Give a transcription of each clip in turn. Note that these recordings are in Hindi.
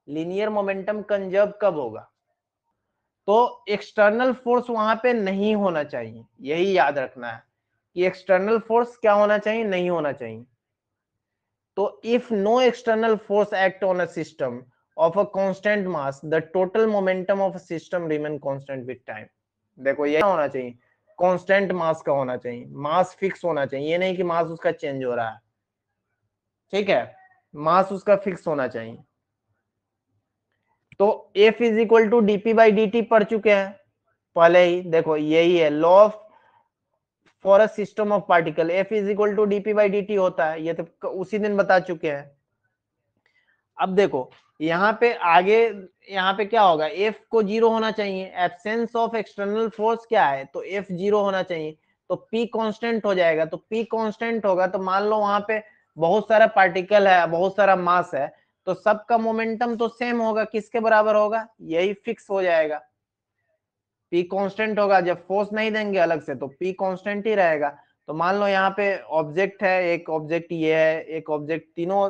लीनियर मोमेंटम कंजर्व कब होगा? तो एक्सटर्नल फोर्स वहां पे नहीं होना चाहिए, यही याद रखना है कि एक्सटर्नल फोर्स क्या होना चाहिए, नहीं होना चाहिए। तो if no external force act on a system of a constant mass, the total momentum of a system remain constant with time। देखो ये होना चाहिए, कांस्टेंट मास का होना चाहिए, मास फिक्स होना चाहिए, ये नहीं कि मास उसका चेंज हो रहा है, ठीक है, मास उसका फिक्स होना चाहिए। तो F is equal to dp by dt पढ़ चुके हैं पहले ही, देखो यही है law of for a system of particle, F is equal to dp by dt होता है, ये तो उसी दिन बता चुके हैं। अब देखो यहाँ पे आगे, यहाँ पे क्या होगा, F को जीरो होना चाहिए, एब्सेंस ऑफ एक्सटर्नल फोर्स क्या है, तो F जीरो होना चाहिए, तो P कांस्टेंट हो जाएगा। तो P कांस्टेंट होगा तो मान लो वहां पे बहुत सारा पार्टिकल है, बहुत सारा मास है, तो सबका मोमेंटम तो सेम होगा, किसके बराबर होगा, यही फिक्स हो जाएगा। P कांस्टेंट होगा, जब फोर्स नहीं देंगे अलग से तो P कांस्टेंट ही रहेगा। तो मान लो यहाँ पे ऑब्जेक्ट है, एक ऑब्जेक्ट ये है, एक ऑब्जेक्ट, तीनों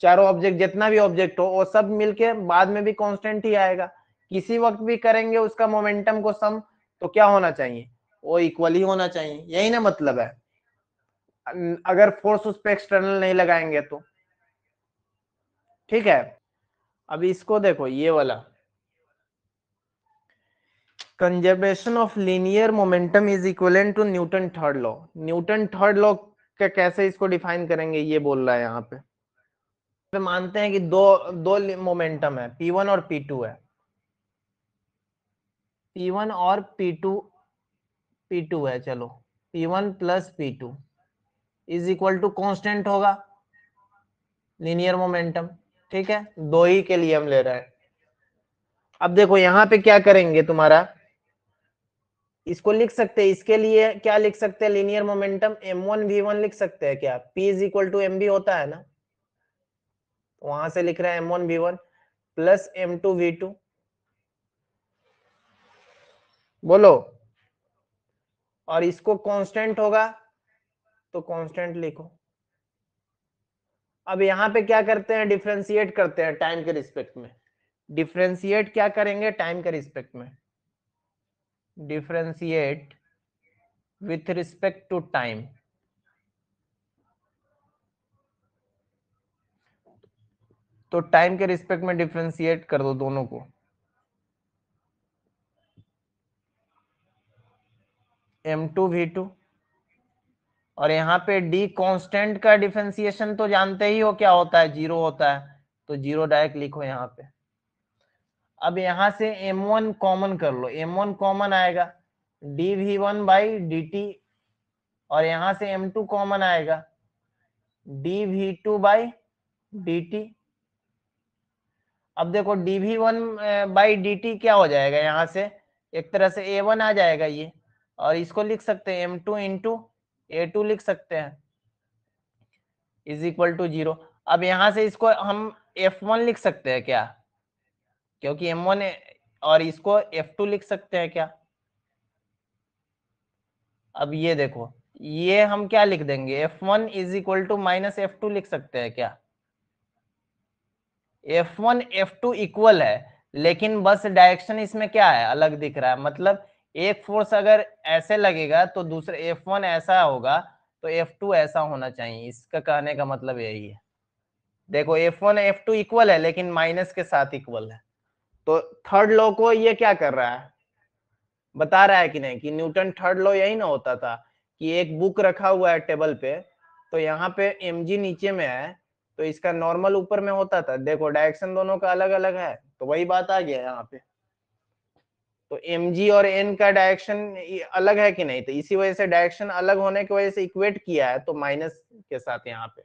चारों ऑब्जेक्ट, जितना भी ऑब्जेक्ट हो वो सब मिलके बाद में भी कांस्टेंट ही आएगा। किसी वक्त भी करेंगे उसका मोमेंटम को सम, तो क्या होना चाहिए, वो इक्वल ही होना चाहिए, यही ना मतलब है, अगर फोर्स उस पर एक्सटर्नल नहीं लगाएंगे तो। ठीक है, अब इसको देखो ये वाला conservation of linear momentum is equivalent to Newton third law. Newton third law का कैसे इसको डिफाइन करेंगे, ये बोल रहा है यहाँ पे मानते हैं कि दो दो मोमेंटम है, P1 और P2 है, P1 और P2 है, चलो P1 plus P2 is equal to constant होगा लीनियर मोमेंटम। ठीक है, दो ही के लिए हम ले रहे हैं। अब देखो यहाँ पे क्या करेंगे, तुम्हारा इसको लिख सकते हैं, इसके लिए क्या लिख सकते हैं, लीनियर मोमेंटम m1v1 लिख सकते हैं क्या, P is equal to mb होता है ना, वहां से लिख रहे हैं m1v1 प्लस m2v2, बोलो, और इसको कांस्टेंट होगा तो कांस्टेंट लिखो। अब यहाँ पे क्या करते हैं, डिफरेंशिएट करते हैं टाइम के रिस्पेक्ट में। डिफरेंशिएट क्या करेंगे, टाइम के रिस्पेक्ट में, differentiate with respect to time. तो टाइम के रिस्पेक्ट में डिफरेंशिएट कर दो दोनों को, m2v2, और यहाँ पे d कांस्टेंट का डिफरेंशिएशन तो जानते ही हो क्या होता है, जीरो होता है, तो जीरो डायरेक्ट लिखो यहाँ पे। अब यहाँ से m1 कॉमन कर लो, m1 कॉमन आएगा dv1 बाई dt, और यहाँ से m2 कॉमन आएगा dv2 बाई dt। अब देखो dv1 बाई dt क्या हो जाएगा, यहाँ से एक तरह से a1 आ जाएगा ये, और इसको लिख सकते हैं m2 इंटू a2 लिख सकते हैं, इज इक्वल टू जीरो। अब यहाँ से इसको हम f1 लिख सकते हैं क्या, क्योंकि m1 और इसको f2 लिख सकते हैं क्या। अब ये देखो, ये हम क्या लिख देंगे, f1 is equal to minus f2 लिख सकते हैं क्या। F1 F2 इक्वल है, लेकिन बस डायरेक्शन इसमें क्या है, अलग दिख रहा है, मतलब एक फोर्स अगर ऐसे लगेगा तो दूसरे F1 ऐसा होगा तो F2 ऐसा होना चाहिए, इसका कहने का मतलब यही है। देखो F1 F2 इक्वल है लेकिन माइनस के साथ इक्वल है, तो थर्ड लॉ को ये क्या कर रहा है, बता रहा है कि नहीं, कि न्यूटन थर्ड लॉ यही ना होता था कि एक बुक रखा हुआ है टेबल पे, तो यहाँ पे mg नीचे में है, तो इसका नॉर्मल ऊपर में होता था, देखो डायरेक्शन दोनों का अलग अलग है, तो वही बात आ गया यहाँ पे। तो mg और n का डायरेक्शन अलग है कि नहीं, तो इसी वजह से डायरेक्शन अलग होने की वजह से इक्वेट किया है, तो माइनस के साथ यहाँ पे